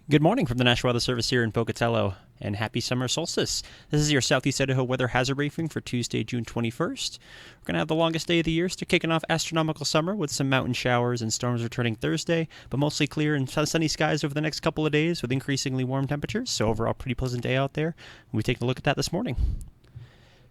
Good morning from the National Weather Service here in Pocatello, and happy summer solstice. This is your Southeast Idaho weather hazard briefing for Tuesday, June 21st. We're going to have the longest day of the year, still kicking off astronomical summer with some mountain showers and storms returning Thursday, but mostly clear and sunny skies over the next couple of days with increasingly warm temperatures, so overall pretty pleasant day out there. We'll be taking a look at that this morning.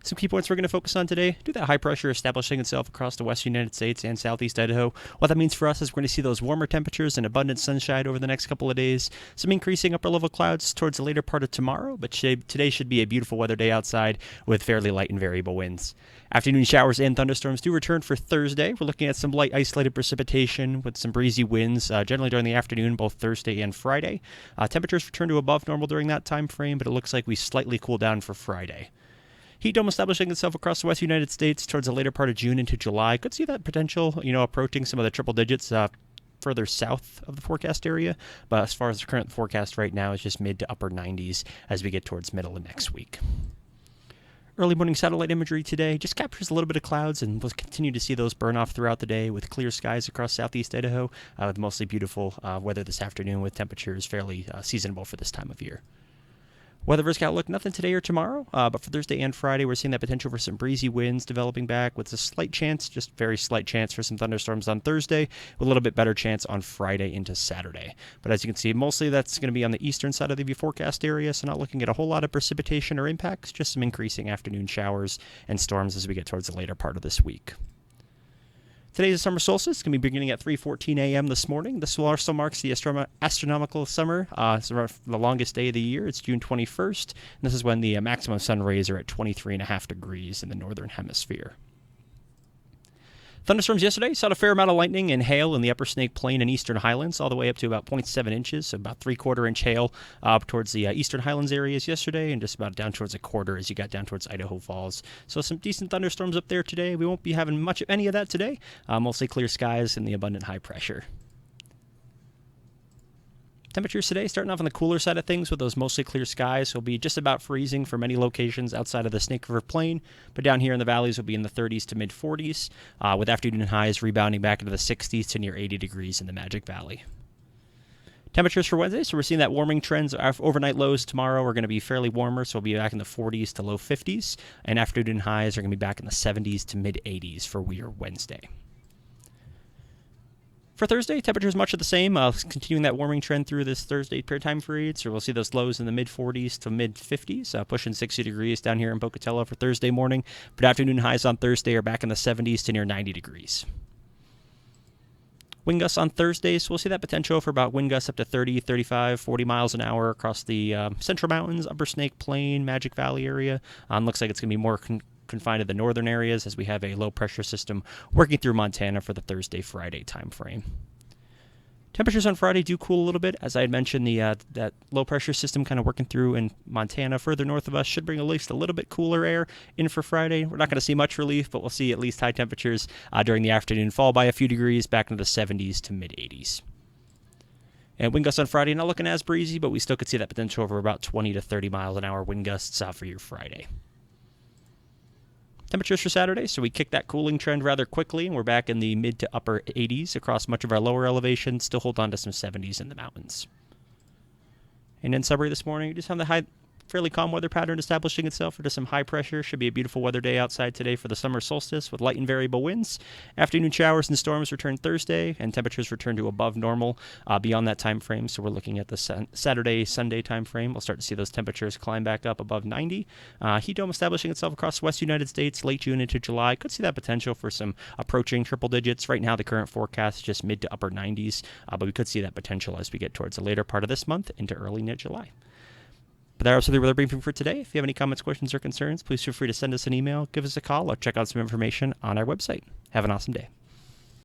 Some key points we're going to focus on today. Do that high pressure establishing itself across the western United States and southeast Idaho. What that means for us is we're going to see those warmer temperatures and abundant sunshine over the next couple of days. Some increasing upper level clouds towards the later part of tomorrow, but today should be a beautiful weather day outside with fairly light and variable winds. Afternoon showers and thunderstorms do return for Thursday. We're looking at some light isolated precipitation with some breezy winds generally during the afternoon, both Thursday and Friday. Temperatures return to above normal during that time frame, but it looks like we slightly cool down for Friday. Heat dome establishing itself across the western United States towards the later part of June into July. Could see that potential, approaching some of the triple digits further south of the forecast area. But as far as the current forecast right now is just mid to upper 90s as we get towards middle of next week. Early morning satellite imagery today just captures a little bit of clouds, and we'll continue to see those burn off throughout the day with clear skies across southeast Idaho with mostly beautiful weather this afternoon with temperatures fairly seasonable for this time of year. Weather risk outlook, nothing today or tomorrow, but for Thursday and Friday, we're seeing that potential for some breezy winds developing back with a slight chance, just very slight chance for some thunderstorms on Thursday, with a little bit better chance on Friday into Saturday. But as you can see, mostly that's going to be on the eastern side of the forecast area, so not looking at a whole lot of precipitation or impacts, just some increasing afternoon showers and storms as we get towards the later part of this week. Today's summer solstice is going to be beginning at 3:14 a.m. this morning. This also marks the astronomical summer, so the longest day of the year. It's June 21st, and this is when the maximum sun rays are at 23.5 degrees in the northern hemisphere. Thunderstorms yesterday saw a fair amount of lightning and hail in the upper Snake Plain and eastern highlands, all the way up to about 0.7 inches, so about 3/4 inch hail up towards the eastern highlands areas yesterday, and just about down towards a quarter as you got down towards Idaho Falls. So some decent thunderstorms up there today. We won't be having much of any of that today, mostly clear skies and the abundant high pressure. Temperatures today starting off on the cooler side of things with those mostly clear skies. Will be just about freezing for many locations outside of the Snake River Plain, but down here in the valleys will be in the 30s to mid 40s, with afternoon highs rebounding back into the 60s to near 80 degrees in the Magic Valley. Temperatures for Wednesday, so we're seeing that warming trends. Our overnight lows tomorrow are going to be fairly warmer, so we'll be back in the 40s to low 50s, and afternoon highs are going to be back in the 70s to mid 80s for Wednesday. For Thursday, temperatures much of the same, continuing that warming trend through this Thursday time period. So we'll see those lows in the mid 40s to mid 50s, pushing 60 degrees down here in Pocatello for Thursday morning. But afternoon highs on Thursday are back in the 70s to near 90 degrees. Wind gusts on Thursday, so we'll see that potential for about wind gusts up to 30, 35, 40 miles an hour across the Central Mountains, Upper Snake Plain, Magic Valley area. Looks like it's going to be more confined to the northern areas as we have a low pressure system working through Montana for the Thursday-Friday time frame. Temperatures on Friday do cool a little bit. As I had mentioned, that low pressure system kind of working through in Montana further north of us should bring at least a little bit cooler air in for Friday. We're not going to see much relief, but we'll see at least high temperatures during the afternoon fall by a few degrees back into the 70s to mid 80s. And wind gusts on Friday not looking as breezy, but we still could see that potential over about 20 to 30 miles an hour wind gusts for your Friday. Temperatures for Saturday, so we kicked that cooling trend rather quickly, and we're back in the mid to upper 80s across much of our lower elevations, still hold on to some 70s in the mountains. And in summary this morning, we just have the fairly calm weather pattern establishing itself into some high pressure. Should be a beautiful weather day outside today for the summer solstice with light and variable winds. Afternoon showers and storms return Thursday, and temperatures return to above normal beyond that time frame. So we're looking at the Saturday, Sunday time frame. We'll start to see those temperatures climb back up above 90. Heat dome establishing itself across the western United States late June into July. Could see that potential for some approaching triple digits. Right now, the current forecast is just mid to upper 90s, but we could see that potential as we get towards the later part of this month into early mid-July. But that's the weather briefing for today. If you have any comments, questions, or concerns, please feel free to send us an email, give us a call, or check out some information on our website. Have an awesome day.